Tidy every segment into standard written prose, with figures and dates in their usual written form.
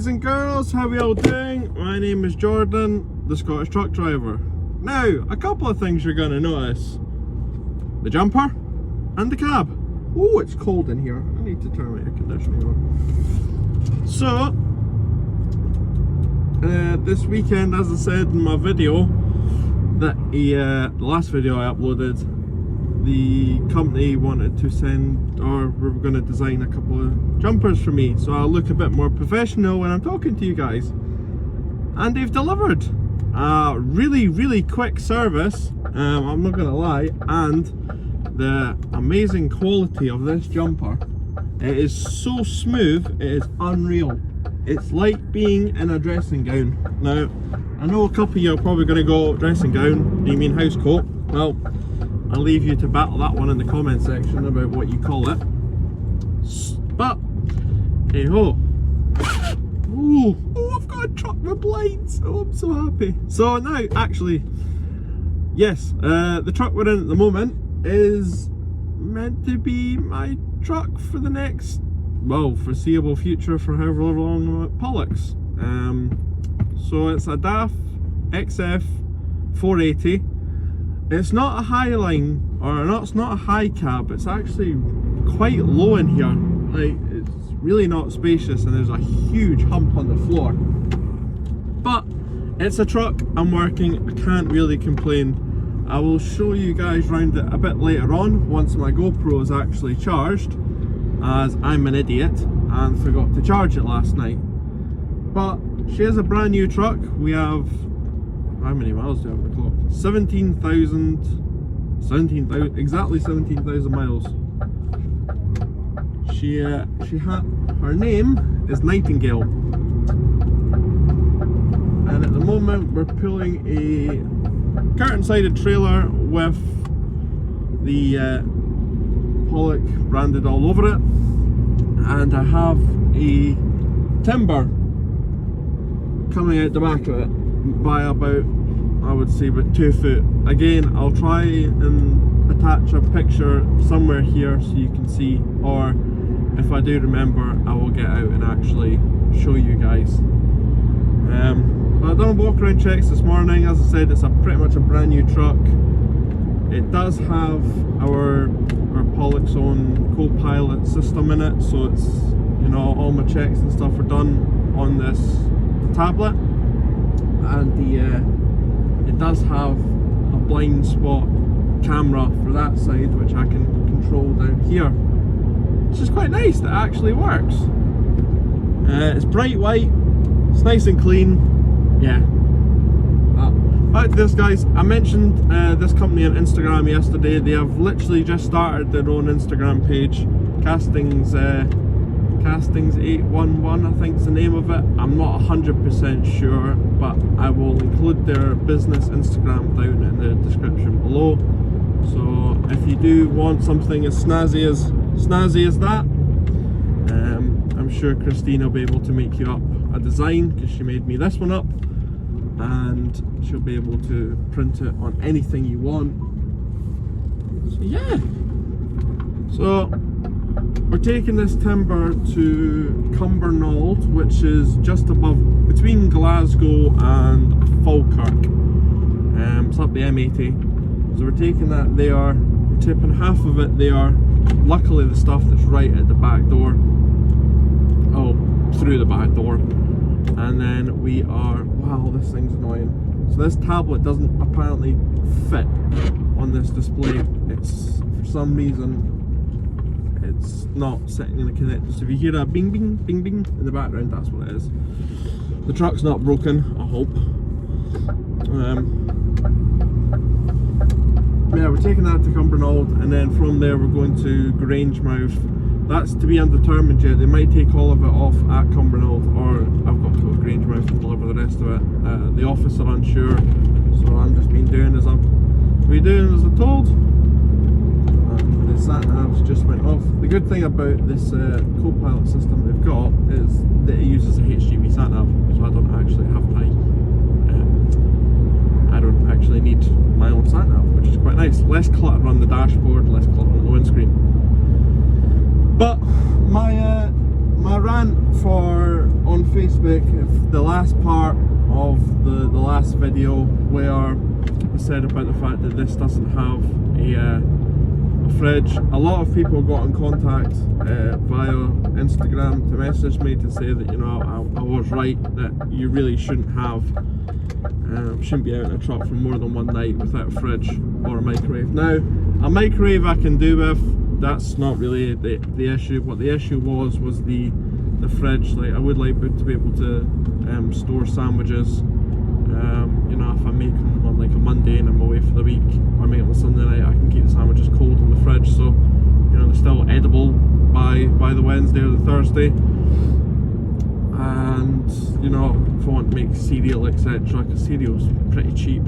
boys and girls, how are we all doing? My name is Jordan, the Scottish truck driver. Now, a couple of things you're going to notice. The jumper and the cab. Oh, it's cold in here. I need to turn my air conditioning on. So, this weekend, as I said in my video, that the last video I uploaded, the company wanted to send, or we were going to design a couple of jumpers for me, so I'll look a bit more professional when I'm talking to you guys. And they've delivered a really quick service, I'm not going to lie, and the amazing quality of this jumper. It is so smooth, it is unreal. It's like being in a dressing gown. Now, I know a couple of you are probably going to go, dressing gown, do you mean house coat? Well, I'll leave you to battle that one in the comment section about what you call it. But, hey ho. Oh, I've got a truck with blinds. Oh, I'm so happy. So now, actually, yes, the truck we're in at the moment is meant to be my truck for the next, well, foreseeable future for however long I'm at Pollux. So it's a DAF XF480. It's not a high line, or no, it's not a high cab, it's actually quite low in here. Like, it's really not spacious and there's a huge hump on the floor. But it's a truck, I'm working, I can't really complain. I will show you guys around it a bit later on, once my GoPro is actually charged, as I'm an idiot and forgot to charge it last night. But she is a brand new truck. We have, how many miles do I have on the clock? 17,000, exactly 17,000 miles. She had, her name is Nightingale. And at the moment we're pulling a curtain-sided trailer with the Pollux branded all over it. And I have a timber coming out the back of it by about, I would say, about 2 foot. Again, I'll try and attach a picture somewhere here so you can see, or if I do remember, I will get out and actually show you guys. But I've done a walk around checks this morning. As I said, it's pretty much a brand new truck. It does have our Pollux own co-pilot system in it, so it's, you know, all my checks and stuff are done on this tablet. And it does have a blind spot camera for that side, which I can control down here, which is quite nice. That actually works. It's bright white, it's nice and clean. Yeah. Back to this, guys. I mentioned this company on Instagram yesterday. They have literally just started their own Instagram page, Castings 811, I think is the name of it. I'm not 100% sure, but I will include their business Instagram down in the description below. So if you do want something as snazzy as that, I'm sure Christine will be able to make you up a design, because she made me this one up, and she'll be able to print it on anything you want. So yeah. So we're taking this timber to Cumbernauld, which is just above, between Glasgow and Falkirk. It's up the M80. So we're taking that there, we're tipping half of it there. Luckily the stuff that's right at the back door, oh, through the back door. And then we are, wow, this thing's annoying. So this tablet doesn't apparently fit on this display. It's, for some reason, it's not sitting in the connector. So if you hear a bing bing bing bing in the background, that's what it is. The truck's not broken, I hope. Yeah, we're taking that to Cumbernauld, and then from there we're going to Grangemouth. That's to be undetermined yet. They might take all of it off at Cumbernauld, or I've got to go to Grangemouth and deliver the rest of it. The office are unsure, so I'm just doing as I'm told. The sat navs just went off. The good thing about this co-pilot system they've got is that it uses a HGV sat nav, so I don't actually have to. I don't actually need my own sat nav, which is quite nice. Less clutter on the dashboard, less clutter on the windscreen. But my my rant on Facebook, the last part of the last video where I said about the fact that this doesn't have a fridge. A lot of people got in contact via Instagram to message me to say that, you know, I was right, that you really shouldn't be out in a truck for more than one night without a fridge or a microwave. Now, a microwave I can do with, that's not really the issue. What the issue was the fridge. Like, I would like to be able to store sandwiches. You know, if I make them on like a Monday and I'm away for the week, or I make them on Sunday night, I can keep the sandwiches cold in the fridge, so you know they're still edible by the Wednesday or the Thursday. And you know, if I want to make cereal, etc., because cereal's pretty cheap,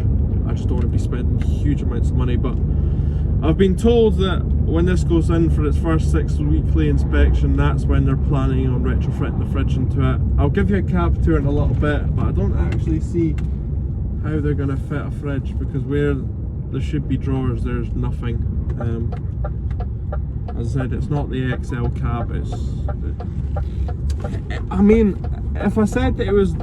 I just don't want to be spending huge amounts of money. But I've been told that when this goes in for its first 6-weekly inspection, that's when they're planning on retrofitting the fridge into it. I'll give you a cab tour in a little bit, but I don't actually see how they're going to fit a fridge, because where there should be drawers, there's nothing. As I said, it's not the XL cab. I mean, if I said that it was,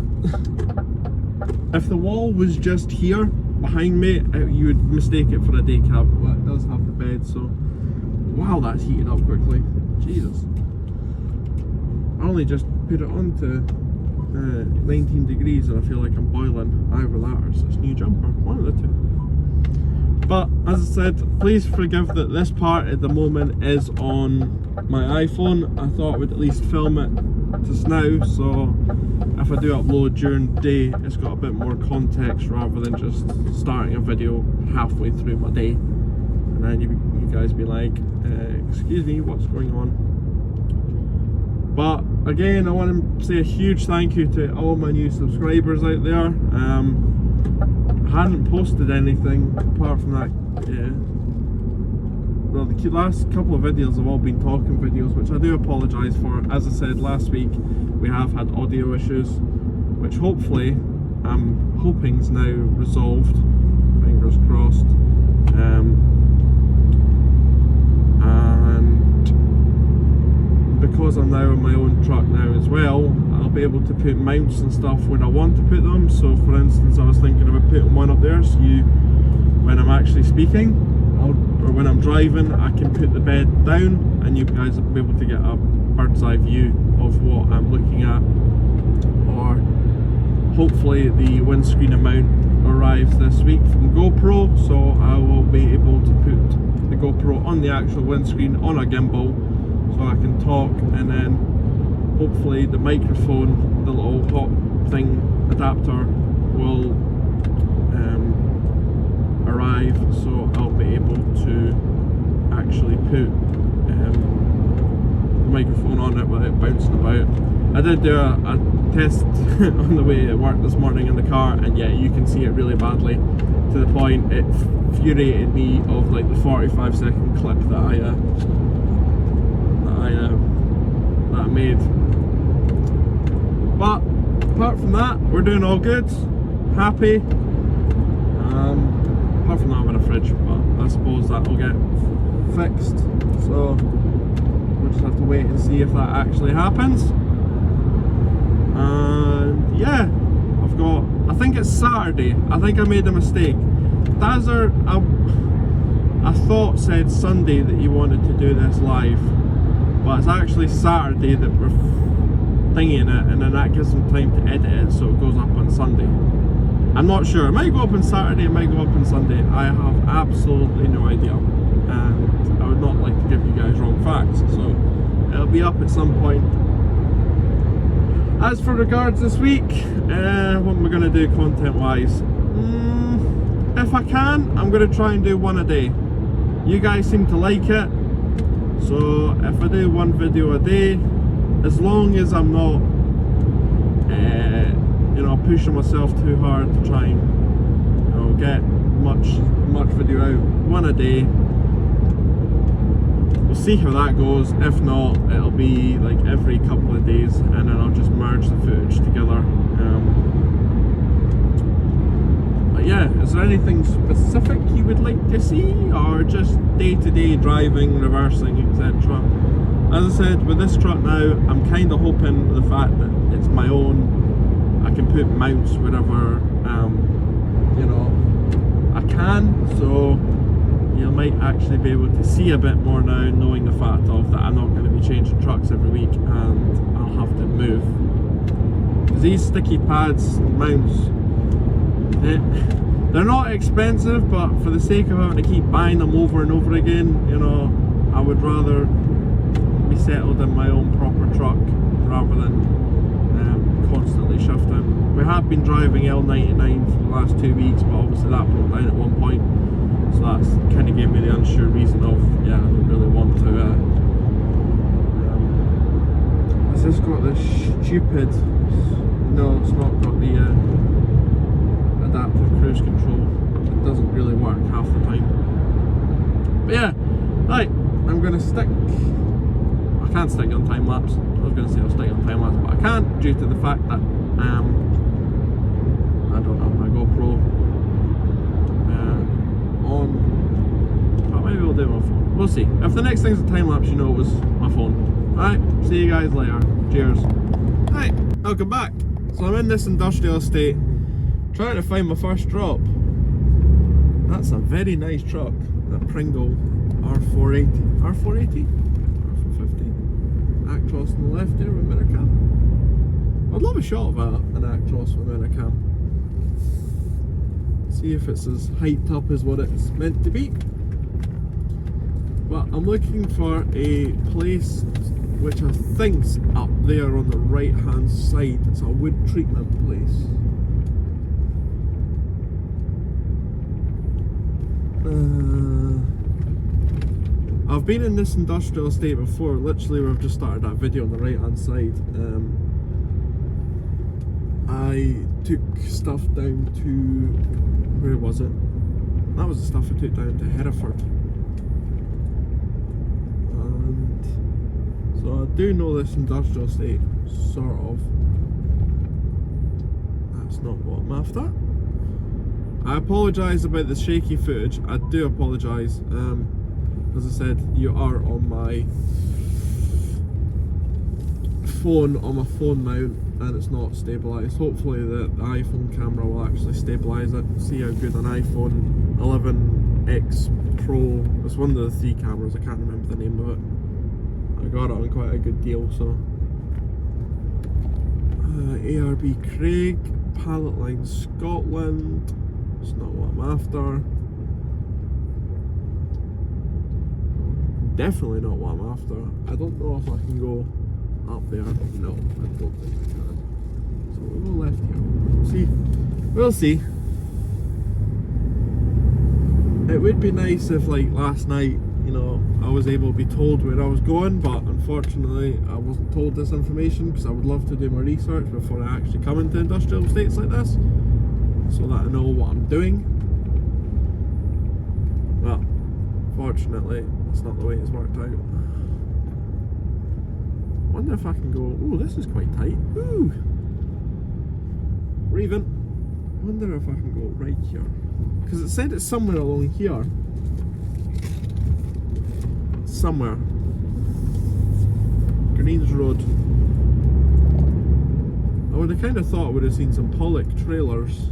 if the wall was just here behind me, you would mistake it for a day cab. But it does have the bed, so wow, that's heated up quickly. Jesus, I only just put it on to 19 degrees and I feel like I'm boiling. Either that or it's this new jumper, one of the two. But as I said, please forgive that this part at the moment is on my iPhone. I thought I would at least film it just now, so if I do upload during the day, it's got a bit more context rather than just starting a video halfway through my day and then you guys be like, excuse me, what's going on? But again, I want to say a huge thank you to all my new subscribers out there. I hadn't posted anything apart from that. Well, the last couple of videos have all been talking videos, which I do apologise for. As I said last week, we have had audio issues, which hopefully, I'm hoping is now resolved. Fingers crossed. And because I'm now in my own truck now as well, I'll be able to put mounts and stuff where I want to put them. So for instance, I was thinking about putting one up there, so when I'm actually speaking or when I'm driving, I can put the bed down and you guys will be able to get a bird's eye view of what I'm looking at. Or hopefully the windscreen mount arrives this week from GoPro, so I will be able to put the GoPro on the actual windscreen on a gimbal, so I can talk, and then hopefully the microphone, the little hot thing adapter, will arrive, so I'll be able to actually put the microphone on it without bouncing about. I did do a test on the way to work this morning in the car, and yeah, you can see it really badly, to the point it infuriated me of like the 45-second clip that I made. But apart from that, we're doing all good, happy. Apart from not having a fridge, but I suppose that will get fixed, so we'll just have to wait and see if that actually happens. And yeah, I've got, I think it's Saturday. I think I made a mistake. Dazzer, I thought said Sunday that he wanted to do this live, but it's actually Saturday that we're thinking it, and then that gives him time to edit it so it goes up on Sunday. I'm not sure, it might go up on Saturday, it might go up on Sunday. I have absolutely no idea, and I would not like to give you guys wrong facts, so it'll be up at some point. As for regards this week, what am I going to do content wise? If I can, I'm going to try and do one a day. You guys seem to like it, so if I do one video a day, as long as I'm not you know, pushing myself too hard to try and, you know, get much video out, one a day. We'll see how that goes. If not, it'll be like every couple of days, and then I'll just merge the footage together. But yeah, is there anything specific you would like to see, or just day-to-day driving, reversing, etc.? as I said, with this truck now, I'm kind of hoping the fact that it's my own, I can put mounts wherever, you know, I can, so you might actually be able to see a bit more now, knowing the fact of that I'm not going to be changing trucks every week and I'll have to move. These sticky pads, mounts, they're not expensive, but for the sake of having to keep buying them over and over again, you know, I would rather be settled in my own proper truck rather than constantly shifting. We have been driving L99 for the last 2 weeks, but obviously that broke down at one point, so that's kind of gave me the unsure reason of, yeah, I don't really want to it's just got this stupid, no, it's not got the adaptive cruise control. It doesn't really work half the time. But yeah, right, I'm going to stick, I can't stick on time lapse. I was going to say I'll stick on time lapse, but I can't due to the fact that I don't have my GoPro on, but maybe we'll do it on my phone. We'll see. If the next thing's a time lapse, you know it was my phone. Alright, see you guys later. Cheers. Right, welcome back. So I'm in this industrial estate trying to find my first drop. That's a very nice truck, that Pringle R480. R480? R450. Actros on the left there with mirror cam. I'd love a shot of an Actros with mirror cam. See if it's as hyped up as what it's meant to be. But I'm looking for a place which I think's up there on the right hand side. It's a wood treatment place. I've been in this industrial estate before, literally where I've just started that video on the right hand side. I took stuff down to, where was it? That was the stuff I took down to Hereford. And so I do know this industrial estate, sort of. That's not what I'm after. I apologise about the shaky footage, I do apologise. As I said, you are on my phone mount and it's not stabilised. Hopefully the iPhone camera will actually stabilise it. See how good an iPhone 11X Pro, it's one of the 3 cameras, I can't remember the name of it. I got it on quite a good deal, so. ARB Craig, Pallet Line Scotland, it's not what I'm after. Definitely not what I'm after. I don't know if I can go up there. No, I don't think I can. So we'll go left here. We'll see. It would be nice if, like last night, you know, I was able to be told where I was going, but unfortunately I wasn't told this information because I would love to do my research before I actually come into industrial estates like this, so that I know what I'm doing. Well, fortunately, it's not the way it's worked out. Wonder if I can go, oh, this is quite tight. Ooh! Or even, wonder if I can go right here. Because it said it's somewhere along here. Somewhere. Greens Road. I would have kind of thought I would have seen some Pollock trailers.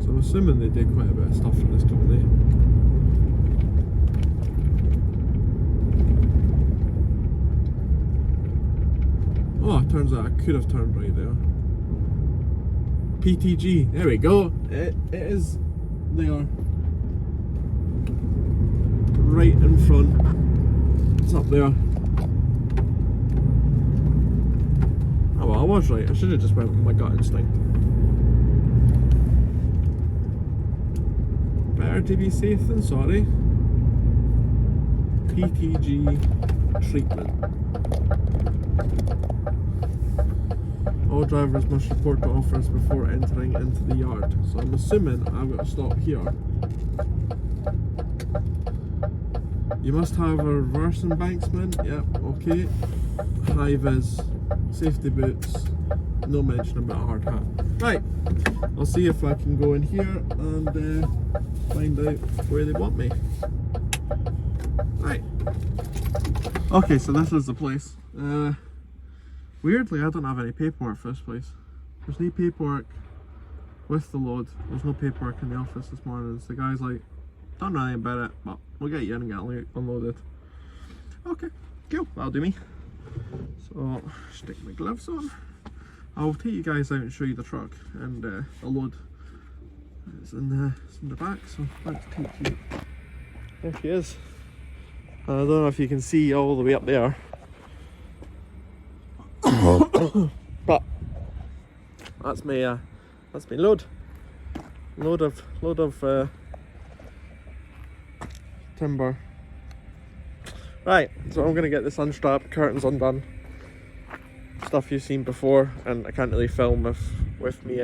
So I'm assuming they did quite a bit of stuff for this company. Oh, it turns out I could have turned right there. PTG, there we go. It is there. Right in front. It's up there. Oh well, I was right. I should have just went with my gut instinct. Better to be safe than sorry. PTG treatment. All drivers must report to office before entering into the yard. So I'm assuming I've got to stop here. You must have a reverse embankment. Yep, okay. High vis, safety boots, no mention about a hard hat. Right, I'll see if I can go in here and find out where they want me. Right, Okay, so this is the place. Weirdly, I don't have any paperwork for this place. There's no paperwork with the load. There's no paperwork in the office this morning. So the guy's like, don't know anything about it, but we'll get you in and get unloaded. Okay, cool, that'll do me. So, stick my gloves on. I'll take you guys out and show you the truck and the load. It's in the back, so let's take you. There she is. I don't know if you can see all the way up there. But that's my load of timber. Right, so I'm gonna get this unstrapped, curtains undone, stuff you've seen before, and I can't really film with me.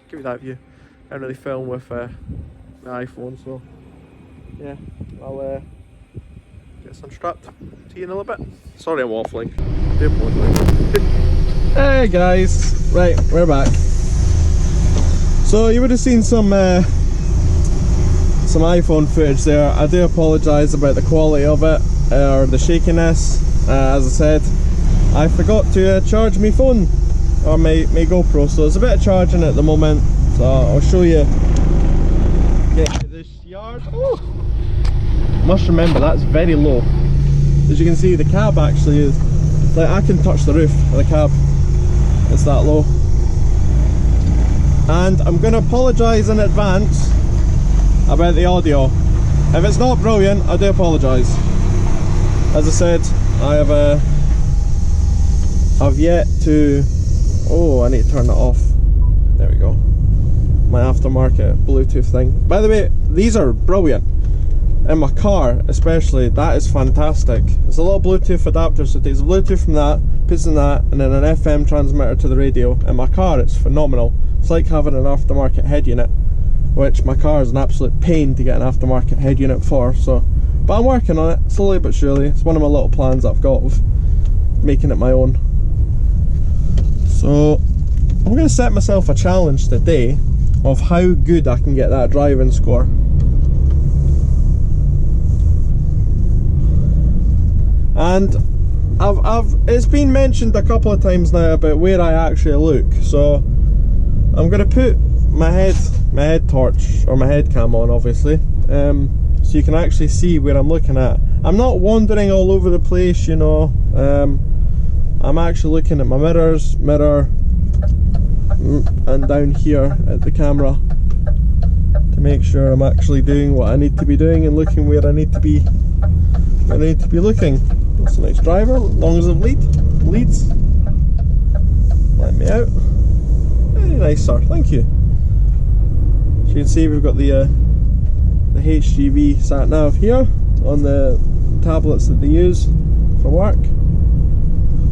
Give me that view. I can't really film with the iPhone, so yeah, I'll get this unstrapped. See you in a little bit. Sorry I'm waffling. Hey guys, right, we're back. So you would have seen some iPhone footage there. I do apologise about the quality of it or the shakiness. As I said, I forgot to charge my phone or my GoPro, so there's a bit of charging at the moment. So I'll show you. Get this yard. Oh, must remember that's very low. As you can see, the cab actually is like I can touch the roof of the cab. It's that low. And I'm going to apologise in advance about the audio. If it's not brilliant, I do apologise. As I said, I've yet to. Oh, I need to turn it off. There we go. My aftermarket Bluetooth thing. By the way, these are brilliant. In my car especially, that is fantastic. It's a little Bluetooth adapter, so it takes a Bluetooth from that, puts in that, and then an FM transmitter to the radio. In my car it's phenomenal. It's like having an aftermarket head unit, which my car is an absolute pain to get an aftermarket head unit for, so, but I'm working on it, slowly but surely. It's one of my little plans that I've got of making it my own. So I'm going to set myself a challenge today of how good I can get that driving score. And it's been mentioned a couple of times now about where I actually look, so I'm going to put my head torch or my head cam on, obviously, so you can actually see where I'm looking at. I'm not wandering all over the place, you know. I'm actually looking at my mirror and down here at the camera to make sure I'm actually doing what I need to be doing and looking where I need to be looking. That's a nice driver, as long as it leads. Let me out. Very nice, sir, thank you. So you can see we've got the HGV sat nav here on the tablets that they use for work.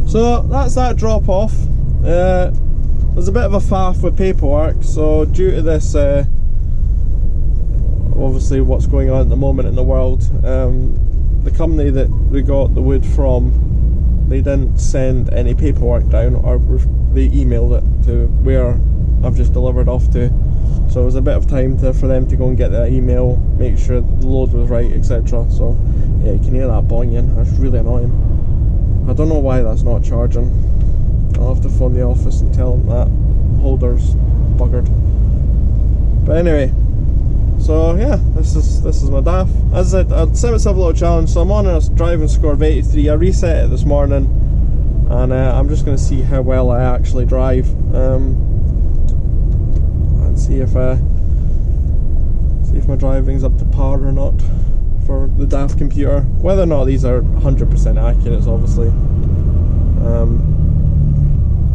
So that's that drop off. There's a bit of a faff with paperwork, so due to this obviously what's going on at the moment in the world, the company that we got the wood from, they didn't send any paperwork down, or they emailed it to where I've just delivered off to. So it was a bit of time for them to go and get that email, make sure the load was right, etc. So yeah, you can hear that boinging. That's really annoying. I don't know why that's not charging. I'll have to phone the office and tell them that holder's buggered. But anyway, so yeah, this is my DAF. As I said, I'd set myself a little challenge, so I'm on a driving score of 83. I reset it this morning, and I'm just going to see how well I actually drive, and see if my driving's up to par or not for the DAF computer. Whether or not these are 100% accurate is obviously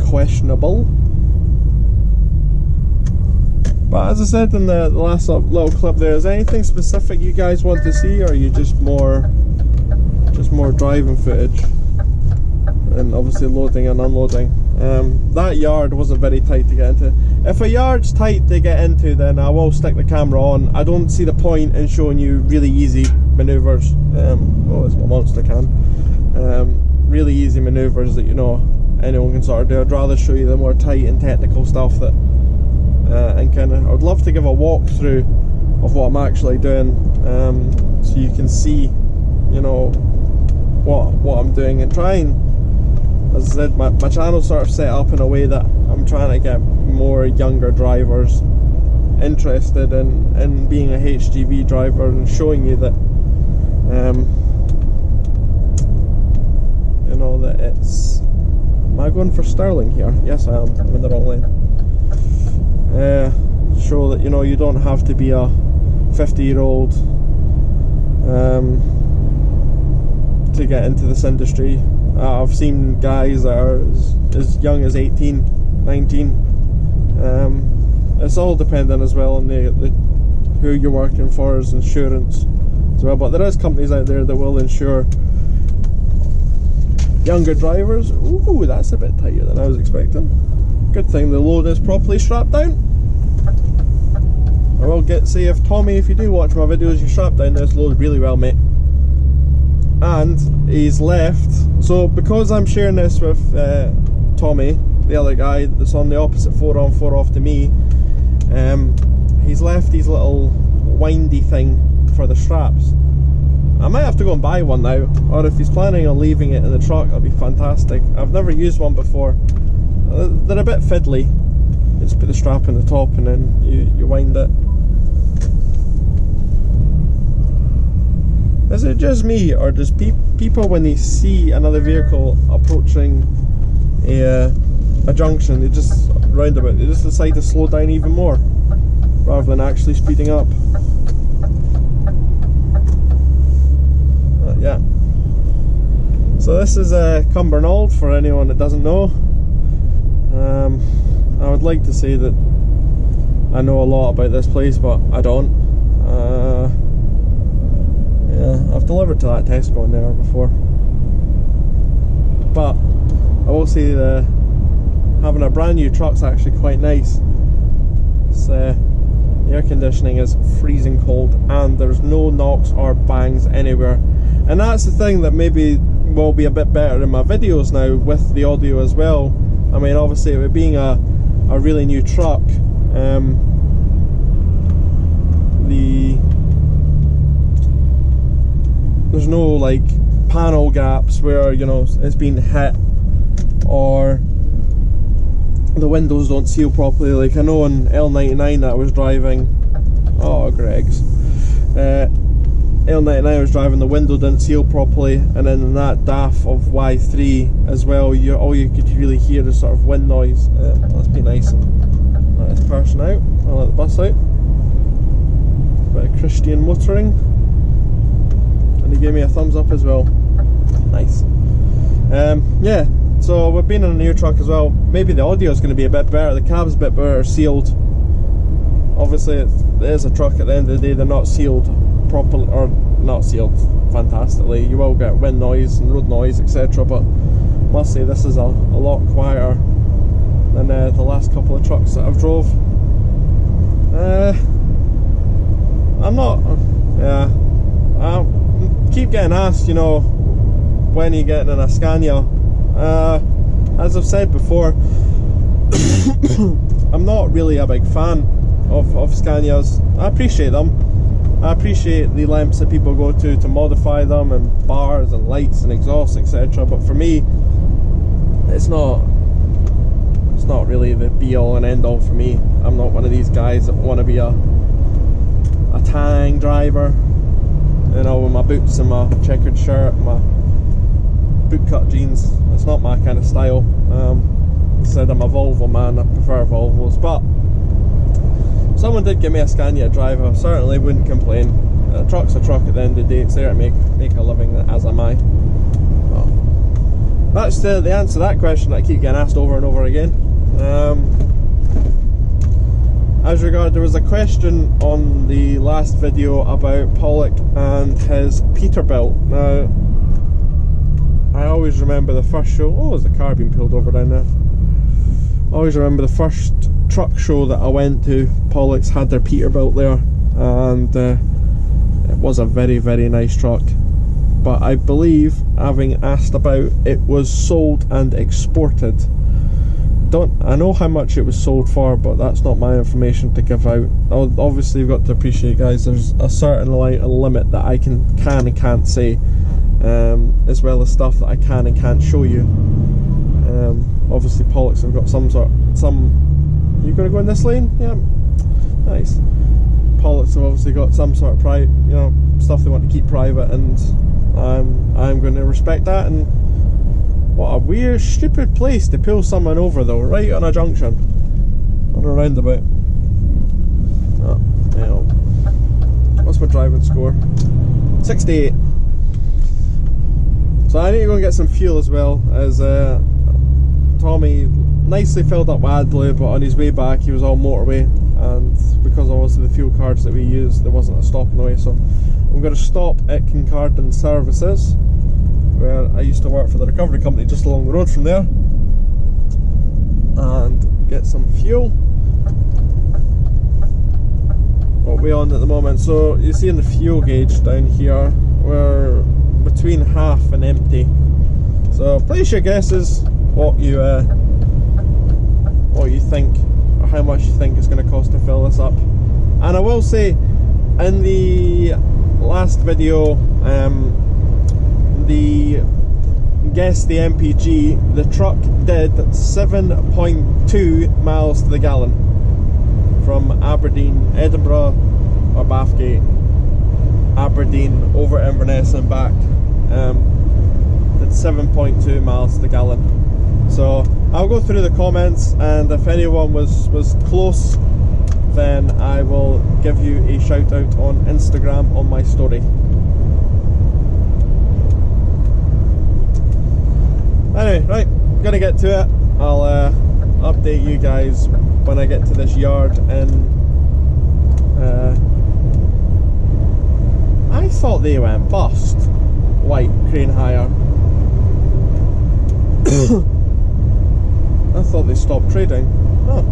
questionable. But as I said in the last little clip there, is there anything specific you guys want to see, or are you just more driving footage and obviously loading and unloading? That yard wasn't very tight to get into. If a yard's tight to get into, then I will stick the camera on. I don't see the point in showing you really easy manoeuvres. Oh, it's my monster can. Really easy manoeuvres that, you know, anyone can sort of do. I'd rather show you the more tight and technical stuff that and kind of, I would love to give a walkthrough of what I'm actually doing, so you can see, you know, what I'm doing, and trying, as I said, my channel's sort of set up in a way that I'm trying to get more younger drivers interested in being a HGV driver, and showing you that you know, that it's... Am I going for Sterling here? Yes, I am. I'm in the wrong lane. Show that, you know, you don't have to be a 50-year-old to get into this industry. I've seen guys that are as young as 18, 19. It's all dependent as well on the who you're working for, as insurance as well. But there is companies out there that will insure younger drivers. Ooh, that's a bit tighter than I was expecting. Good thing the load is properly strapped down. I will say, if Tommy, if you do watch my videos, you strap down this load really well, mate. And he's left, so because I'm sharing this with Tommy, the other guy that's on the opposite 4 on 4 off to me, he's left his little windy thing for the straps. I might have to go and buy one now, or if he's planning on leaving it in the truck, that'd be fantastic. I've never used one before. They're a bit fiddly. You just put the strap in the top and then you wind it. Is it just me, or does people, when they see another vehicle approaching a junction, they just roundabout, they just decide to slow down even more rather than actually speeding up? Yeah. So this is Cumbernauld, for anyone that doesn't know. I would like to say that I know a lot about this place, but I don't. Yeah, I've delivered to that Tesco in there before. But I will say having a brand new truck's actually quite nice. It's, the air conditioning is freezing cold, and there's no knocks or bangs anywhere. And that's the thing that maybe will be a bit better in my videos now, with the audio as well. I mean, obviously, with being a really new truck, there's no like panel gaps where, you know, it's been hit, or the windows don't seal properly. Like I know on L99 that I was driving, oh Greg's, L99 I was driving, the window didn't seal properly, and then in that DAF of Y3 as well, all you could really hear is sort of wind noise. Let's be nice and let this person out. I'll let the bus out. Bit of Christian motoring, and he gave me a thumbs up as well. Nice. Yeah, so we've been in a new truck as well. Maybe the audio is going to be a bit better. The cab's a bit better sealed. Obviously it is a truck at the end of the day. They're not sealed properly, or not sealed fantastically. You will get wind noise and road noise, etc. But I must say this is a lot quieter than the last couple of trucks that I've drove. I'm not, yeah, I keep getting asked, you know, when are you getting in a Scania? As I've said before, I'm not really a big fan of Scanias. I appreciate them. I appreciate the lengths that people go to modify them, and bars and lights and exhaust, etc. But for me, it's not really the be all and end all for me. I'm not one of these guys that want to be a tang driver, you know, with my boots and my checkered shirt and my bootcut jeans. It's not my kind of style. I said I'm a Volvo man, I prefer Volvos, but if someone did give me a Scania driver, I certainly wouldn't complain. A truck's a truck at the end of the day. It's there to make a living, as am I. Well, that's the answer to that question that I keep getting asked over and over again. As regard, there was a question on the last video about Pollock and his Peterbilt. Now, I always remember the first show. Oh, there's a car being pulled over down there. I always remember the first truck show that I went to. Pollock's had their Peterbilt there, and it was a very, very nice truck. But I believe, having asked about, it was sold and exported I know how much it was sold for, but that's not my information to give out. Obviously you've got to appreciate, guys, there's a certain limit that I can and can't say, as well as stuff that I can and can't show you. Obviously Pollux have got some you gonna go in this lane? Yeah, nice. Pollux have obviously got some sort of private, you know, stuff they want to keep private, and I'm going to respect that. And what a weird, stupid place to pull someone over though, right on a junction, on a roundabout. Oh, you know. What's my driving score? 68. So I need to go and get some fuel as well, as Tommy nicely filled up with AdBlue, but on his way back he was all motorway, and because obviously the fuel cards that we used, there wasn't a stop in the way, so I'm going to stop at Kincardine Services, where I used to work for the recovery company just along the road from there, and get some fuel. What we're on at the moment, so you see in the fuel gauge down here, we're between half and empty, so place your guesses what you think, or how much you think it's going to cost to fill this up. And I will say, in the last video, the MPG, the truck did 7.2 miles to the gallon from Aberdeen, Edinburgh or Bathgate, Aberdeen over Inverness and back. Did 7.2 miles to the gallon. So I'll go through the comments, and if anyone was close, then I will give you a shout out on Instagram on my story. Anyway, right, gonna get to it. I'll update you guys when I get to this yard. And I thought they went bust. White crane hire. I thought they stopped trading. Oh.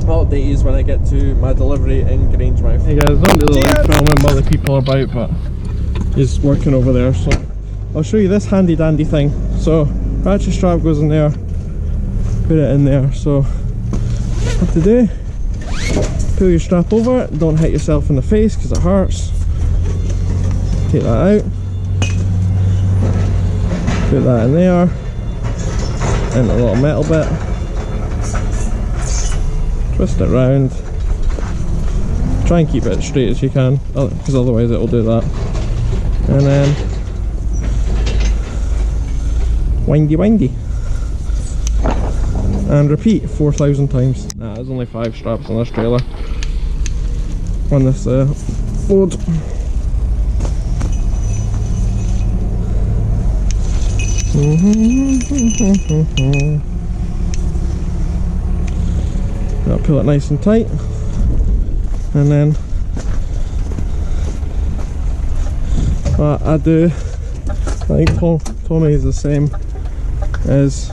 I'll update you when I get to my delivery in Grangemouth. Hey guys, don't really like filming while the people are about, but he's working over there, so I'll show you this handy dandy thing. So ratchet strap goes in there, put it in there. So what to do, pull your strap over it, don't hit yourself in the face because it hurts. Take that out, put that in there, and a little metal bit, twist it round, try and keep it as straight as you can, because otherwise it will do that, and then windy, and repeat 4,000 times. Nah, there's only 5 straps on this trailer, on this load. I'll pull it nice and tight, and then what I do, I think Tommy is the same, is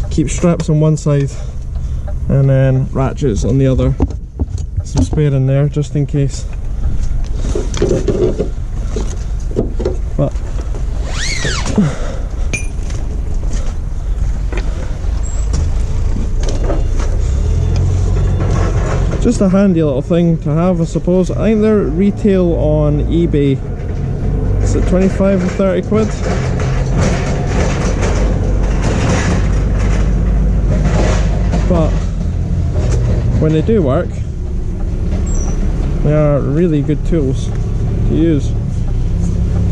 keep straps on one side and then ratchets on the other. Some spare in there just in case. But just a handy little thing to have, I suppose. I think they're retail on eBay. Is it 25 or 30 quid? But when they do work, they are really good tools to use.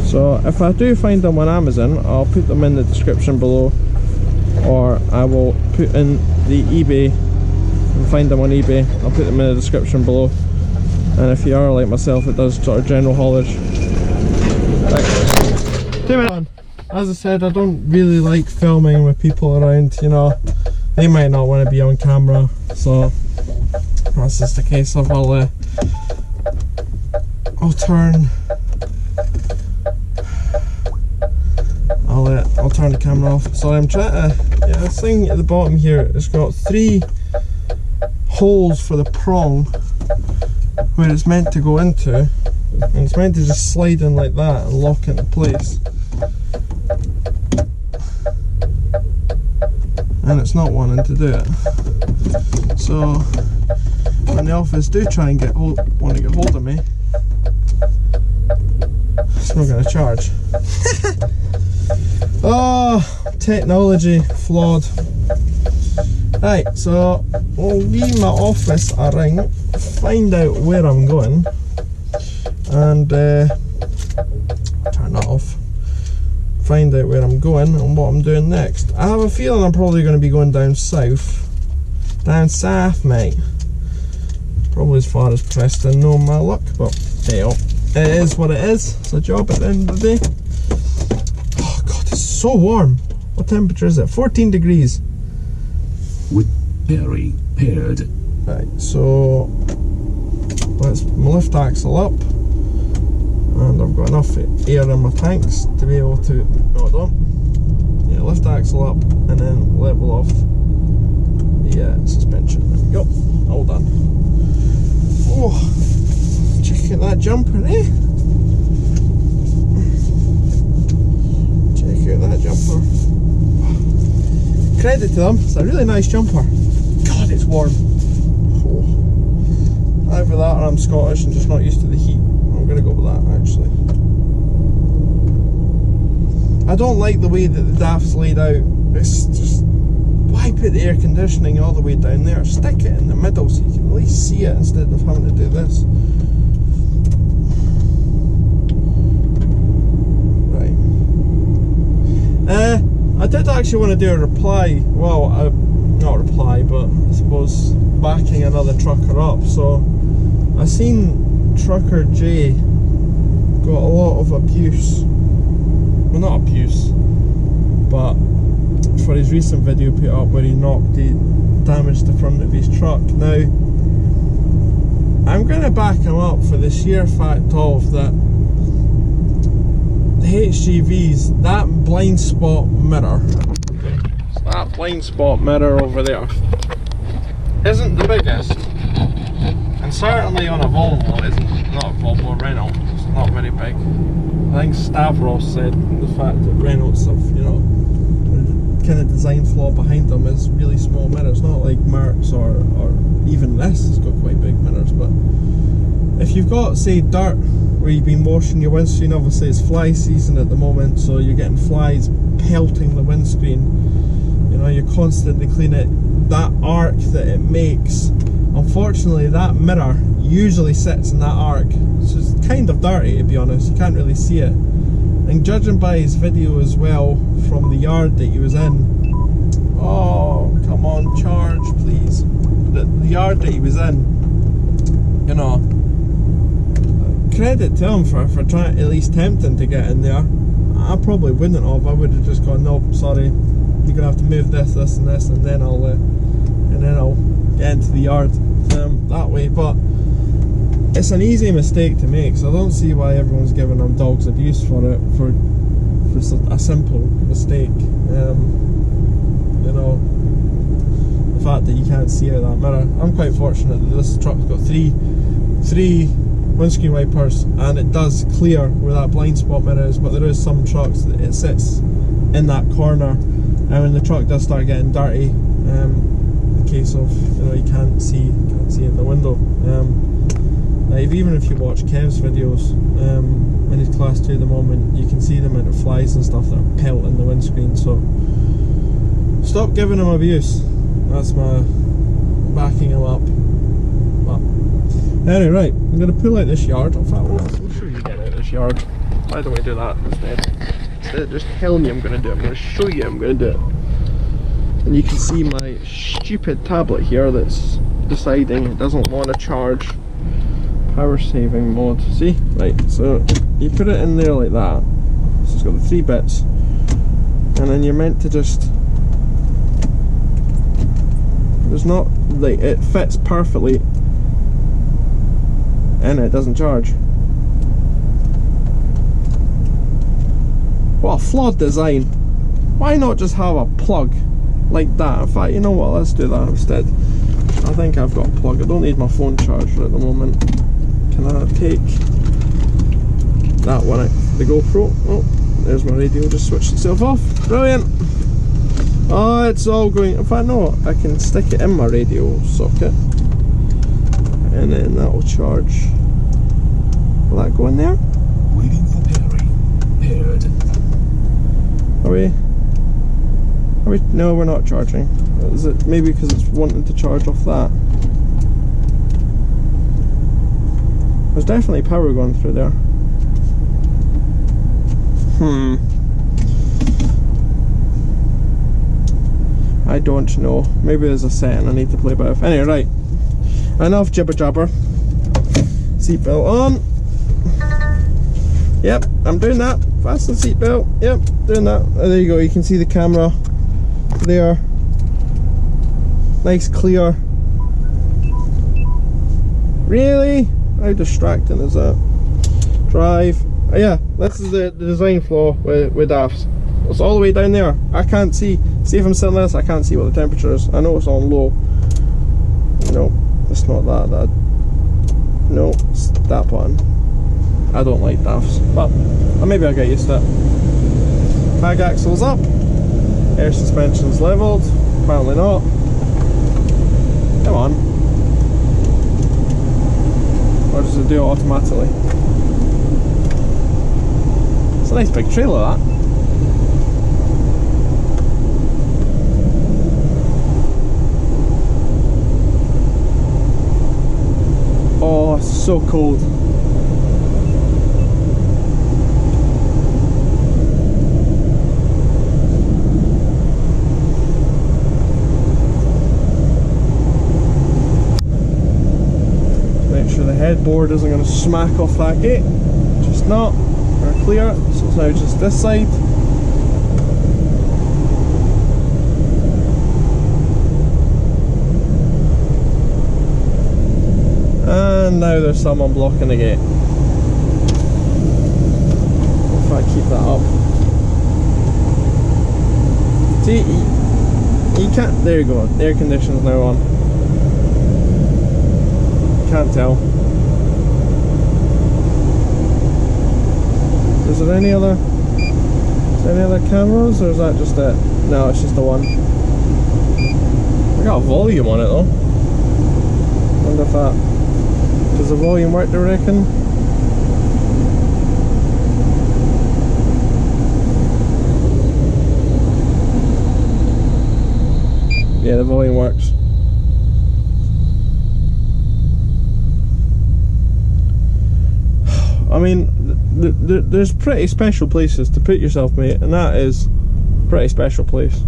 So if I do find them on Amazon, I'll put them in the description below, or I will put in the eBay and find them on eBay. I'll put them in the description below. And if you are like myself, it does sort of general haulage. Right. As I said, I don't really like filming with people around, you know, they might not want to be on camera, so that's just a case of I'll turn the camera off. Sorry, I'm trying to, yeah, this thing at the bottom here, it's got 3 holes for the prong where it's meant to go into, and it's meant to just slide in like that and lock into place. and it's not wanting to do it. So when the office do try and want to get hold of me, it's not going to charge. Oh, technology flawed. Right, so we'll give my office a ring, find out where I'm going, and turn that off. Find out where I'm going and what I'm doing next. I have a feeling I'm probably going to be going down south. Down south, mate. Probably as far as Preston, no my luck, but hey, it is what it is. It's a job at the end of the day. Oh god, it's so warm. What temperature is it? 14 degrees. With very paired. Right, so let's lift axle up, and I've got enough air in my tanks to be able to, hold on, yeah, lift axle up and then level off the suspension. There we go, all done. Oh, check out that jumper, eh? Check out that jumper. Credit to them, it's a really nice jumper. God, it's warm. Oh. Either that or I'm Scottish and just not used to the heat. I'm going to go with that, actually. I don't like the way that the DAF's laid out. It's just, why put the air conditioning all the way down there? Stick it in the middle so you can at least see it instead of having to do this. Right. I did actually want to do a reply, well, not a reply, but I suppose backing another trucker up. So I seen Trucker J got a lot of abuse, well not abuse, but for his recent video put up where he damaged the front of his truck. Now, I'm going to back him up for the sheer fact of that the HGVs, that blind spot mirror, so that blind spot mirror over there isn't the biggest, and certainly on a Volvo isn't, not a Volvo, a Renault, it's not very big. I think Stavros said the fact that Renaults have, you know, the kind of design flaw behind them is really small mirrors, not like Mercs or even this has got quite big mirrors. But if you've got, say, dirt where you've been washing your windscreen, obviously it's fly season at the moment, so you're getting flies pelting the windscreen, you know, you're constantly cleaning it, that arc that it makes, unfortunately that mirror usually sits in that arc, so it's kind of dirty, to be honest, you can't really see it. And judging by his video as well from the yard that he was in, oh come on, charge please, the yard that he was in, you know, credit to him for trying, at least tempting to get in there. I probably wouldn't have, I would have just gone, nope, sorry, you're gonna have to move this, this and this, and then I'll get into the yard that way. But it's an easy mistake to make, so I don't see why everyone's giving them dogs abuse for it, for a simple mistake. You know, the fact that you can't see out that mirror. I'm quite fortunate that this truck's got three windscreen wipers, and it does clear where that blind spot mirror is, but there is some trucks that it sits in that corner, and when the truck does start getting dirty, in case of, you know, you can't see in the window. Even if you watch Kev's videos in his class 2 at the moment, you can see the amount of flies and stuff that are pelting the windscreen. So stop giving him abuse. That's my backing him up. But anyway, right, I'm going to pull out this yard. In fact, we'll show you get out of this yard. Why don't we do that instead? Instead of just telling you I'm going to do it, I'm going to show you I'm going to do it. And you can see my stupid tablet here that's deciding it doesn't want to charge. Power saving mode. See? Right, so you put it in there like that. So it's got the 3 bits. And then you're meant to just, there's not, like, it fits perfectly and it doesn't charge. What a flawed design. Why not just have a plug like that? In fact, you know what, let's do that instead. I think I've got a plug. I don't need my phone charger at the moment. Can I take that one out? The GoPro. Oh, there's my radio, just switched itself off. Brilliant. Oh, it's all going. In fact, no, I can stick it in my radio socket and then that will charge. Will that go in there? Waiting for pairing. Paired. Are we? No, we're not charging. Is it maybe because it's wanting to charge off that? There's definitely power going through there. I don't know. Maybe there's a setting I need to play with. Anyway, right. Enough jibber jabber. Seatbelt on. Yep, I'm doing that. Fasten seatbelt. Yep, doing that. Oh, there you go. You can see the camera there. Nice clear. Really? How distracting is that? Drive. Oh, yeah, this is the design flaw with DAFs. It's all the way down there. I can't see. See if I'm sitting this, I can't see what the temperature is. I know it's on low. No, it's not that. No, it's that button. I don't like DAFs, but maybe I'll get used to it. Tag axle's up. Air suspension's levelled. Apparently not. Come on. Or does it do it automatically? It's a nice big trailer, that. Oh, it's so cold. Make sure the headboard isn't going to smack off that gate. Just not. We're clear. So it's now just this side. And now there's someone blocking the gate. If I keep that up. See, you can't, there you go, the air conditioner's now on. Can't tell. Is there any other cameras, or is that just it? No, it's just the one. I got a volume on it though. Wonder if that, does the volume work, do you reckon? Yeah, the volume works. I mean, there's pretty special places to put yourself, mate, and that is a pretty special place.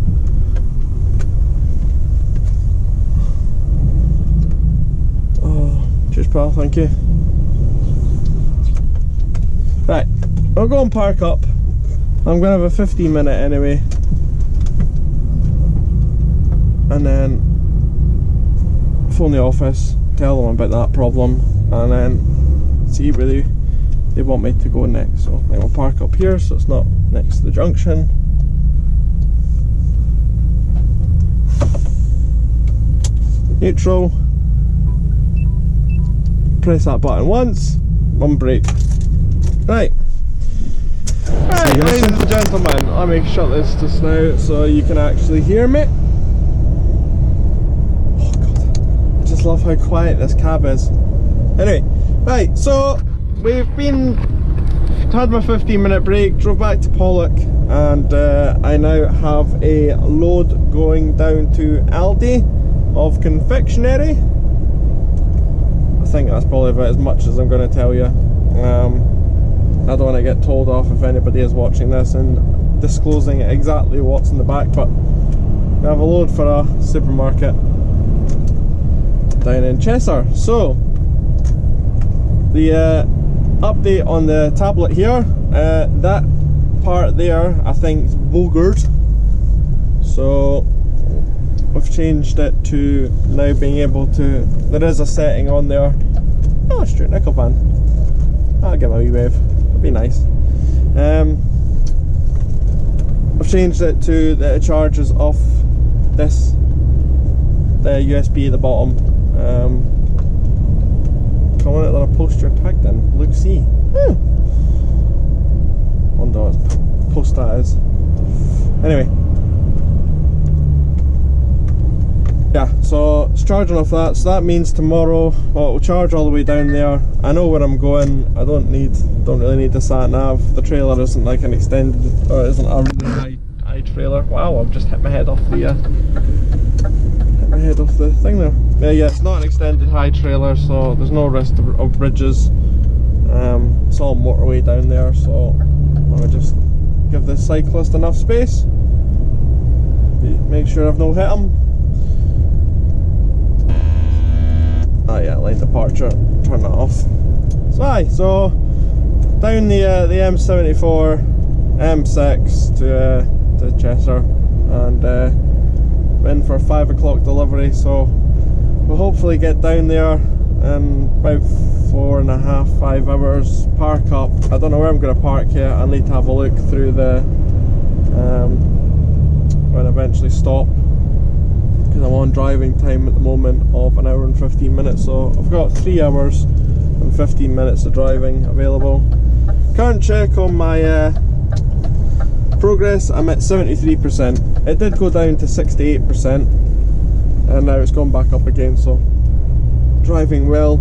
Cheers, pal, thank you. Right, I'll go and park up. I'm gonna have a 15-minute anyway, and then phone the office, tell them about that problem, and then see where they want me to go next. So I'll park up here so it's not next to the junction. Neutral. Press that button once, one brake. Right, ladies and gentlemen, let me shut this just now so you can actually hear me. Oh god, I just love how quiet this cab is. Anyway, right, so we've had my 15-minute break, drove back to Pollock, and I now have a load going down to Aldi of confectionery. I think that's probably about as much as I'm going to tell you. I don't want to get told off if anybody is watching this and disclosing exactly what's in the back, but we have a load for a supermarket down in Cheshire. So the update on the tablet here, that part there I think is boogered, so we've changed it to now being able to, there is a setting on there. Oh, straight nickel van. I'll give a wee wave, it'd be nice. I've changed it to that it charges off this, the USB at the bottom. Come on, that a poster tagged in. Look, see. Wonder what post that is. Anyway, charging off that, so that means tomorrow, well, it'll charge all the way down there. I know where I'm going. I don't really need the sat nav. The trailer isn't like an extended, or it isn't a really high trailer. Wow, I've just hit my head off the thing there. Yeah, it's not an extended high trailer, so there's no risk of bridges. It's all motorway down there, so I'll just give this cyclist enough space. Make sure I've no hit him. Oh yeah, lane departure, turn that off. So down the M74, M6 to Chester, and in for a 5 o'clock delivery, so we'll hopefully get down there in about 4.5, 5 hours, park up. I don't know where I'm going to park yet. I need to have a look through the when I eventually stop, because I'm on driving time at the moment of 1 hour and 15 minutes, so I've got 3 hours and 15 minutes of driving available. Current check on my progress, I'm at 73%. It did go down to 68%, and now it's gone back up again, so driving well.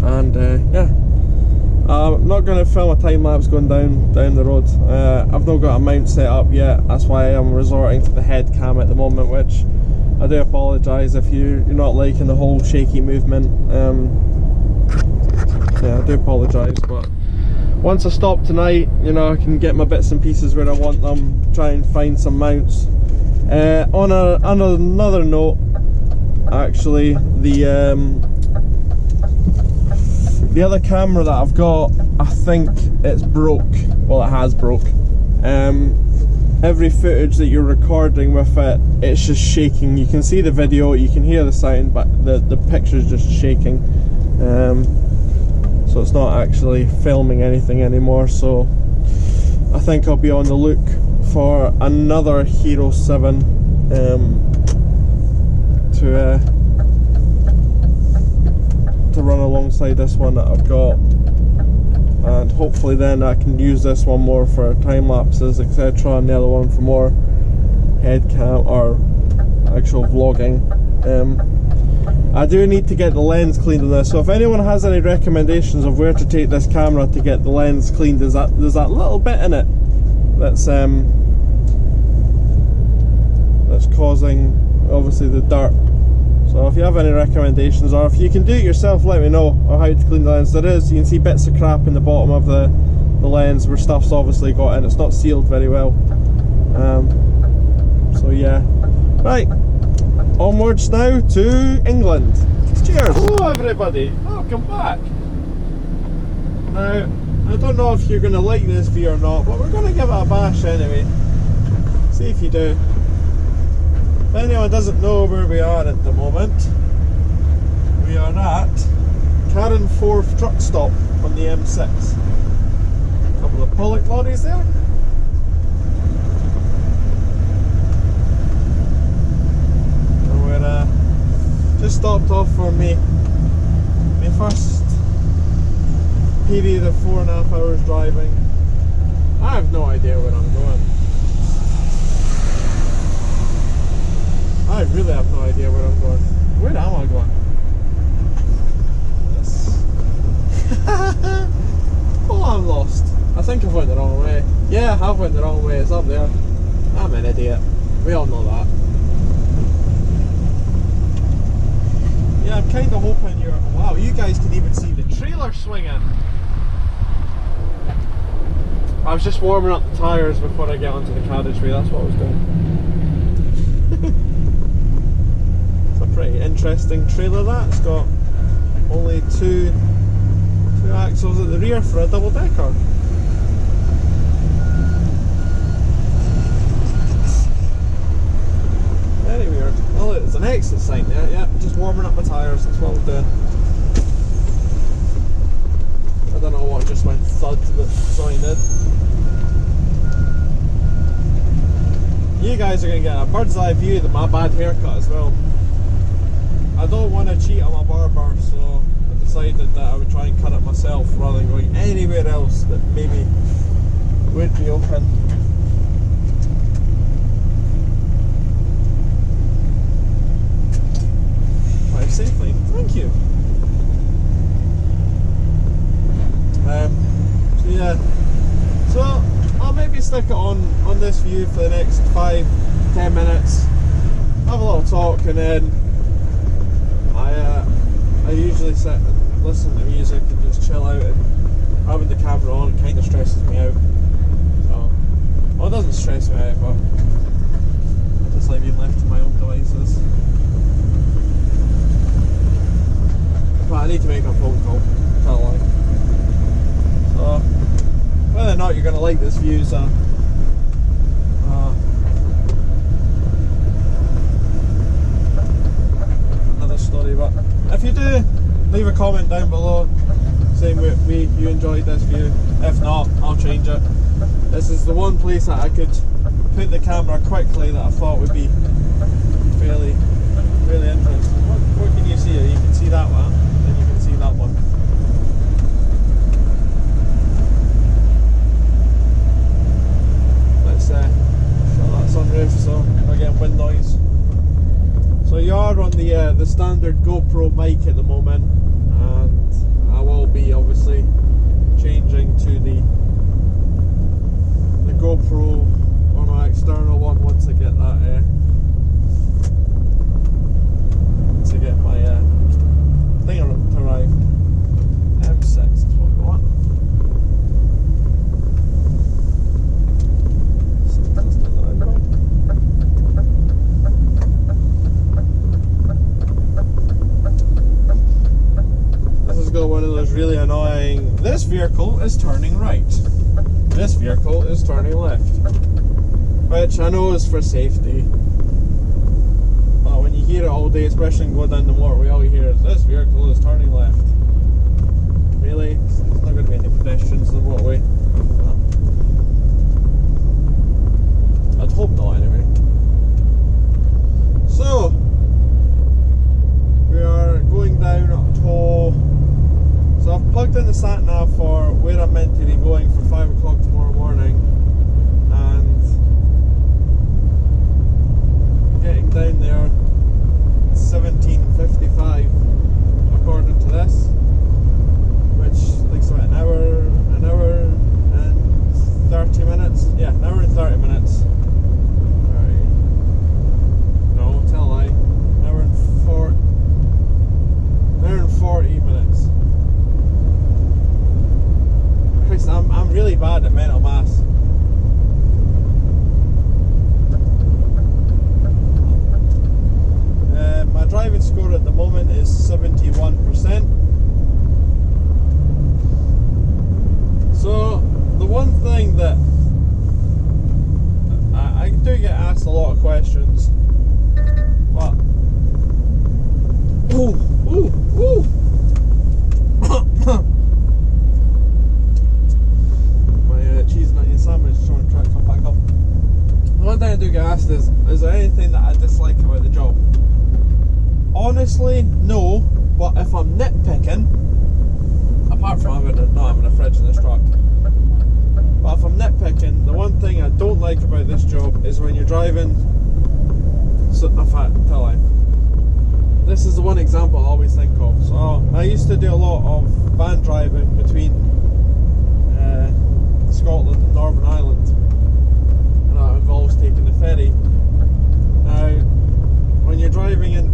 And yeah, I'm not going to film a time lapse going down the road. I've not got a mount set up yet, that's why I'm resorting to the head cam at the moment, which I do apologise if you're not liking the whole shaky movement. Yeah, I do apologise, but once I stop tonight, you know, I can get my bits and pieces where I want them, try and find some mounts. On another note, actually, the other camera that I've got, I think it's broke. Well, it has broke. Every footage that you're recording with it, it's just shaking. You can see the video, you can hear the sound, but the picture's just shaking. So it's not actually filming anything anymore, so I think I'll be on the look for another Hero 7 to run alongside this one that I've got, and hopefully then I can use this one more for time lapses, etc., and the other one for more head cam or actual vlogging. I do need to get the lens cleaned on this, so if anyone has any recommendations of where to take this camera to get the lens cleaned, there's that little bit in it that's causing obviously the dirt. So if you have any recommendations, or if you can do it yourself, let me know on how to clean the lens. There is, you can see bits of crap in the bottom of the lens where stuff's obviously got in. It's not sealed very well. So yeah, right, onwards now to England. Cheers! Hello everybody, welcome back. Now, I don't know if you're going to like this view or not, but we're going to give it a bash anyway. See if you do. If anyone doesn't know where we are at the moment, we are at Carnforth truck stop on the M6. A couple of Pollock lorries there. And we're just stopped off for my first period of 4.5 hours driving. I have no idea where I'm going. I really have no idea where I'm going. Where am I going? Yes. Oh, I'm lost. I think I've went the wrong way. Yeah, I have went the wrong way. It's up there. I'm an idiot. We all know that. Yeah, I'm kind of hoping you're... Wow, you guys can even see the trailer swinging. I was just warming up the tyres before I get onto the carriageway. That's what I was doing. Pretty interesting trailer that. It's got only two axles at the rear for a double decker. Very weird. Oh, there's an exit sign there. Yeah, just warming up my tyres. That's what I'm doing. I don't know what just went thud, but sign did. You guys are going to get a bird's eye view of my bad haircut as well. I don't want to cheat on my barber, so I decided that I would try and cut it myself rather than going anywhere else that maybe would be open. drive safely. Thank you. So yeah, so I'll maybe stick it on this view for the next 5-10 minutes, have a little talk, and then I usually sit and listen to music and just chill out, and having the camera on kind of stresses me out. So, well, it doesn't stress me out, but I just like being left to my own devices. But I need to make a phone call, can't lie. So, whether or not you're going to like this view is another story, but if you do, leave a comment down below saying you enjoyed this view. If not, I'll change it. This is the one place that I could put the camera quickly that I thought would be really interesting. What can you see here? You can see that one, and you can see that one. Let's shut that sunroof so we're not getting wind noise. So you are on the standard GoPro mic at the moment, and I will be obviously changing to the GoPro or my external one once I get that. Once I get my thing to arrive. M6 is what we want. One of those really annoying, this vehicle is turning right, this vehicle is turning left, which I know is for safety, but when you hear it all day, especially when you go down the motorway, all you hear is this vehicle is turning left. Really? There's not going to be any pedestrians on the motorway. I'd hope not anyway. So we are going down to So I've plugged in the sat nav for where I'm meant to be going for 5 o'clock tomorrow morning, and getting down there 17:55 according to this, which looks like an hour and 30 minutes. Yeah, an hour and 30 minutes. Alright. No, tell a lie. An hour and 40 minutes. I'm really bad at mental maths. My driving score at the moment is 71%. So the one thing that I do get asked a lot of questions, but ooh. Cheese and onion sandwich trying to come back up. The one thing I do get asked is there anything that I dislike about the job? Honestly, no, but if I'm nitpicking, apart from having a fridge in this truck, but if I'm nitpicking, the one thing I don't like about this job is when you're driving, this is the one example I always think of. So I used to do a lot of van driving between Scotland and Northern Ireland, and that involves taking the ferry. Now, when you're driving in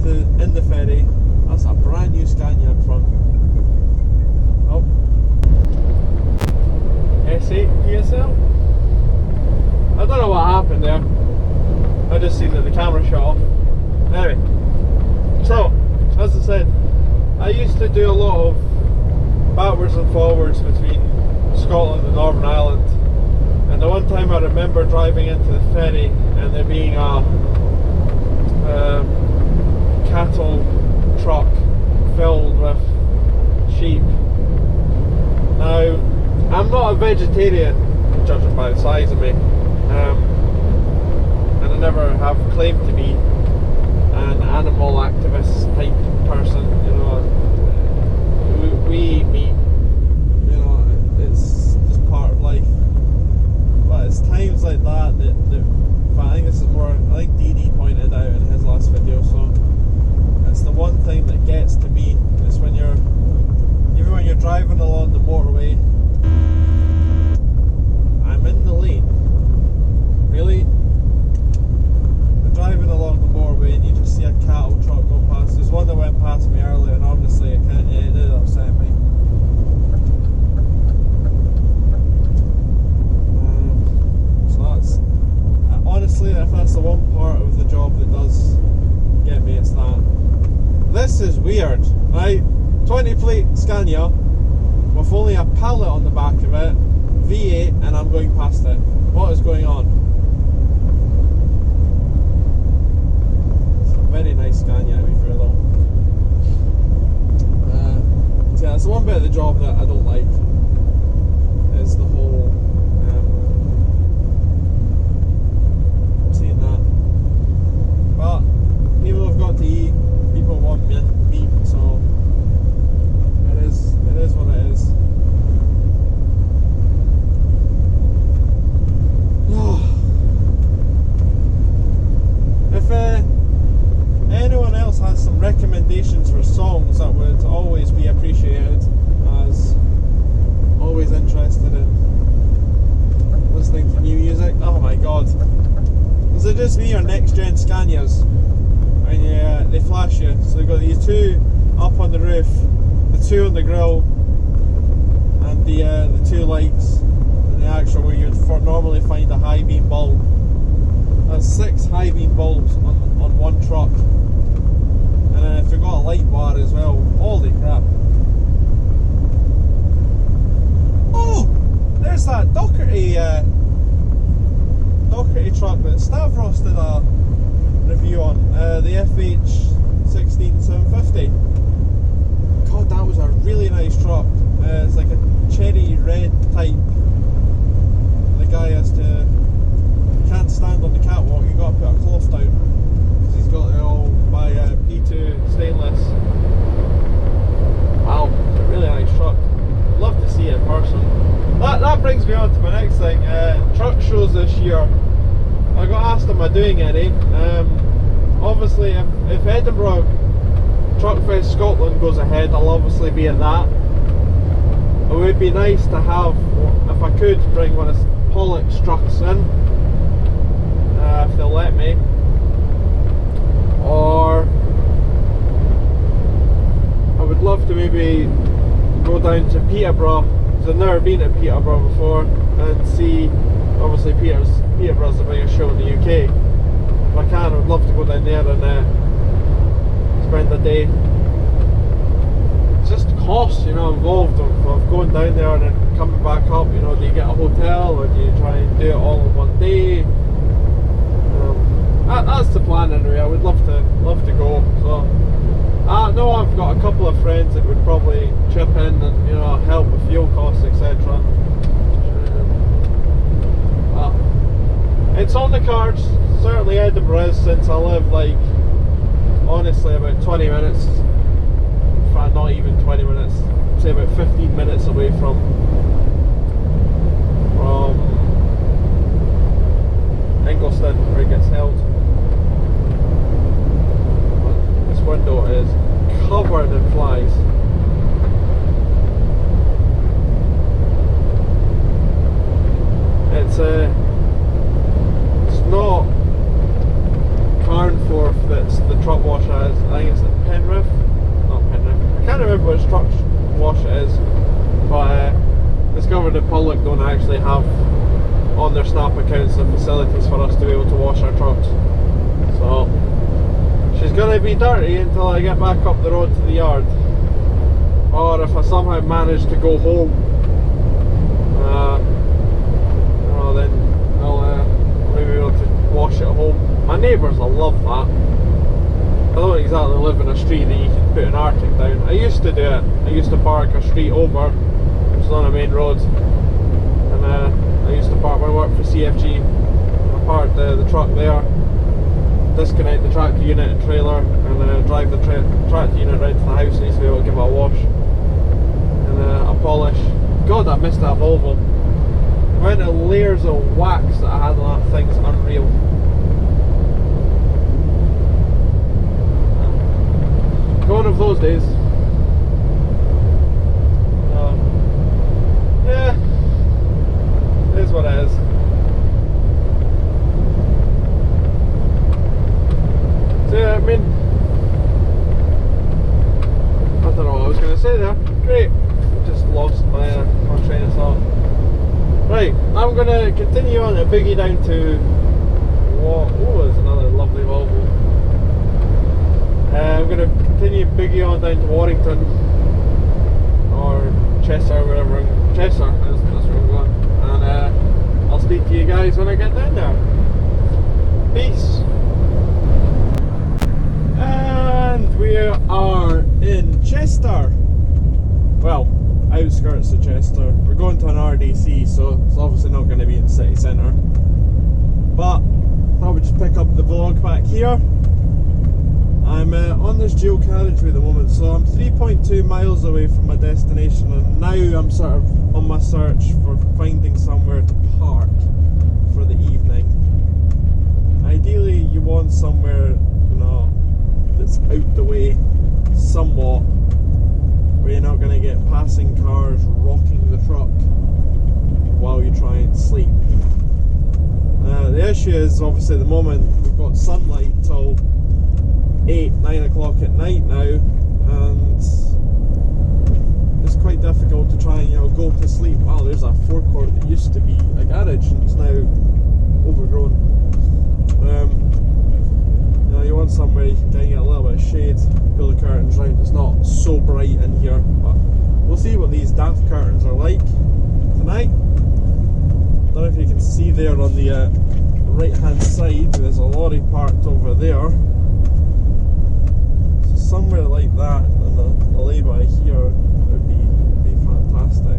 the ferry, that's a brand new Scania in front. Oh, S8 PSL. I don't know what happened there. I just seen that the camera shut off. Anyway, so as I said, I used to do a lot of backwards and forwards between Scotland and Northern Ireland, and the one time I remember driving into the ferry and there being a cattle truck filled with sheep. Now, I'm not a vegetarian, judging by the size of me, and I never have claimed to be an animal activist type person. You know, we eat meat. It's just part of life, but it's times like that I think this is more, I think DD pointed out in his last video, so it's the one thing that gets This is weird, right? 20 plate Scania with only a pallet on the back of it, V8, and I'm going past it. What is going on? It's a very nice Scania, to be fair though. So yeah, that's the one bit of the job that I don't like, is the whole seeing that. But people have got to eat, people want meat, so it is what it is. If anyone else has some recommendations for songs, that would always be appreciated, as always interested in listening to new music. Oh my god, is it just me or next gen Scanias? And yeah, they flash you. So they've got these two up on the roof, the two on the grille, and the two lights in the actual where you'd normally find a high beam bulb. That's 6 high beam bulbs on one truck, and then if you've got a light bar as well, holy crap! Oh, there's that Doherty truck that Stavros did a review on, the FH16750. God, that was a really nice truck. It's like a cherry red type. The guy can't stand on the catwalk, you got to put a cloth down because he's got it all by P2 stainless. Wow, it's a really nice truck. I'd love to see it in person. That brings me on to my next thing. Truck shows this year. I got asked, am I doing any? Obviously, if Edinburgh Truck Fest Scotland goes ahead, I'll obviously be at that. It would be nice to have, if I could, bring one of Pollock's trucks in, if they'll let me. Or I would love to maybe go down to Peterborough, because I've never been to Peterborough before, and see, obviously Peterborough's the biggest show in the UK. If I can, I would love to go down there and spend a day. It's just costs, involved of going down there and then coming back up. Do you get a hotel, or do you try and do it all in one day? That's the plan anyway. I would love to go. So I know I've got a couple of friends that would probably chip in and help with fuel costs, etc. It's on the cards. Certainly Edinburgh is, since I live honestly about 20 minutes, in fact not even 20 minutes, say about 15 minutes away from Ingolstadt, where it gets held. But this window is covered in flies. It's not Carnforth that's the truck wash is. I think it's at Penrith. Not Penrith. I can't remember which truck wash it is. But discovered that Pollock don't actually have on their Snap accounts the facilities for us to be able to wash our trucks. So she's going to be dirty until I get back up the road to the yard. Or if I somehow manage to go home, then I'll maybe be able to wash it at home. My neighbours will love that. I don't exactly live in a street that you can put an Arctic down. I used to do it. I used to park a street over, which is on a main road, and I used to park when I worked for CFG. I parked the truck there, disconnect the tractor unit and trailer, and drive the tractor unit right to the house, and used to be able to give it a wash and a polish. God, I missed that Volvo. The amount of layers of wax that I had on that thing's unreal. One of those days. Yeah, it is what it is. So yeah, I mean, I don't know what I was going to say there. Great, just lost my train of thought. Right, I'm going to continue on a boogie down to what? Oh, there's another lovely Volvo. I'm going to continue boogie on down to Warrington or Chester, wherever. Chester, that's where I'm going. And I'll speak to you guys when I get down there. Peace. And we are in Chester. Well, outskirts of Chester. We're going to an RDC, so it's obviously not going to be in the city centre. But I would just pick up the vlog back here. I'm on this dual carriageway at the moment, so I'm 3.2 miles away from my destination, and now I'm sort of on my search for finding somewhere to park for the evening. Ideally, you want somewhere, you know, that's out the way somewhat, where you're not going to get passing cars rocking the truck while you try and sleep. The issue is, obviously at the moment we've got sunlight till 8-9 o'clock at night now, and it's quite difficult to try and, you know, go to sleep. Wow, there's a forecourt that used to be a garage and it's now overgrown. You know, you want somewhere you can kind of get a little bit of shade, pull the curtains round. It's not so bright in here, but we'll see what these DAF curtains are like tonight. I don't know if you can see there on the right hand side, there's a lorry parked over there. So somewhere like that, and a lay-by here would be fantastic.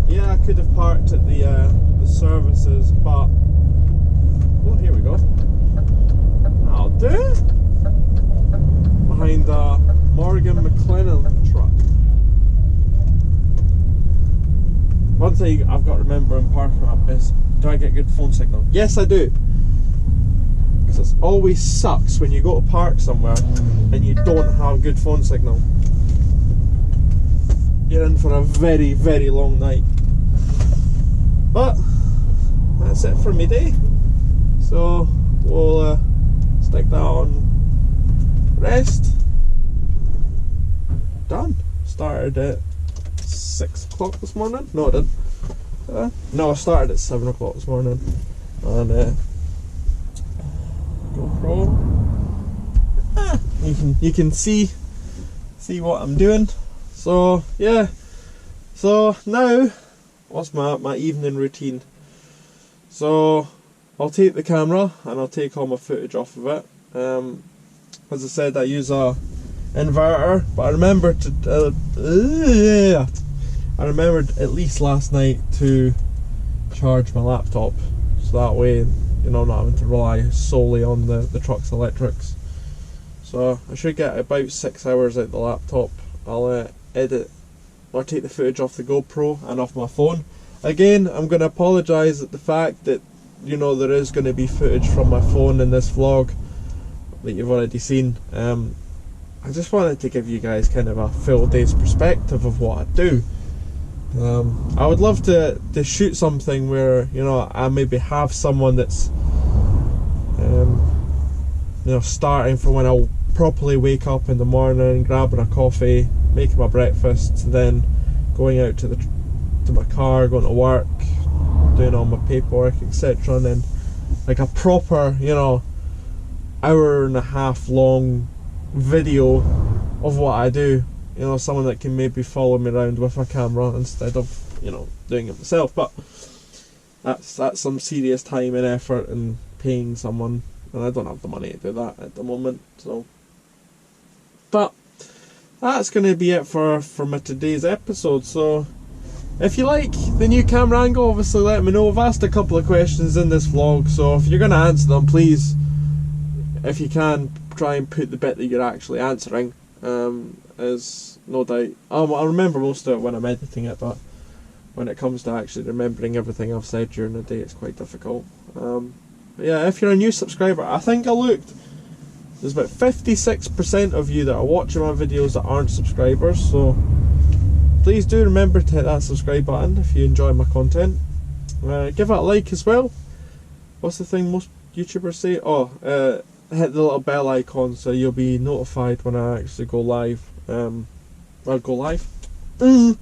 Yeah, I could have parked at the services, but well, here we go. I'll do it. Behind a Morgan McLennan truck. One thing I've got to remember in parking up is, do I get good phone signal? Yes, I do. Because it always sucks when you go to park somewhere and you don't have good phone signal. You're in for a very, very long night. But that's it for me day. So we'll stick that on rest. Done. Started at 6 o'clock this morning. No, I didn't. No, I started at 7 o'clock this morning. And GoPro. You can see what I'm doing. So yeah. So now, what's my evening routine? So I'll take the camera and I'll take all my footage off of it. As I said, I use a inverter, but I remembered at least last night to charge my laptop, so that way, you know, I'm not having to rely solely on the truck's electrics. So I should get about 6 hours out of the laptop. I'll edit or take the footage off the GoPro and off my phone. Again, I'm going to apologise at the fact that, you know, there is going to be footage from my phone in this vlog that you've already seen. I just wanted to give you guys kind of a full day's perspective of what I do. I would love to shoot something where, you know, I maybe have someone that's you know, starting from when I properly wake up in the morning, grabbing a coffee, making my breakfast, then going out to my car, going to work, doing all my paperwork, etc., and then like a proper, you know, hour-and-a-half long video of what I do. You know, someone that can maybe follow me around with a camera instead of, you know, doing it myself. But that's some serious time and effort and paying someone, and I don't have the money to do that at the moment. So, but that's going to be it for my today's episode. So if you like the new camera angle, obviously let me know. I've asked a couple of questions in this vlog, so if you're going to answer them, please, if you can, try and put the bit that you're actually answering, as no doubt I'll remember most of it when I'm editing it, but when it comes to actually remembering everything I've said during the day, it's quite difficult. But yeah, if you're a new subscriber, I think I looked, there's about 56% of you that are watching my videos that aren't subscribers, so please do remember to hit that subscribe button if you enjoy my content. Give it a like as well. What's the thing most YouTubers say? Oh, hit the little bell icon so you'll be notified when I actually go live. Well, go live? I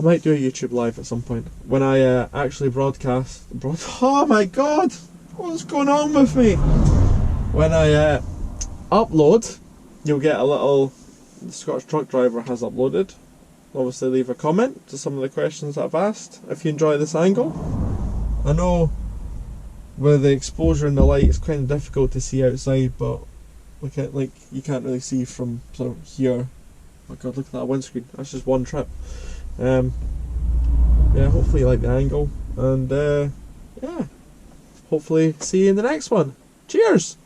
might do a YouTube live at some point when I actually broadcast. Oh my god! What's going on with me? When I upload you'll get a little, the Scottish truck driver has uploaded. Obviously leave a comment to some of the questions that I've asked if you enjoy this angle. I know with the exposure and the light it's kind of difficult to see outside, but look at, like, you can't really see from sort of here. Oh god, look at that windscreen, that's just one trip. Yeah, hopefully you like the angle, and yeah, hopefully see you in the next one. Cheers!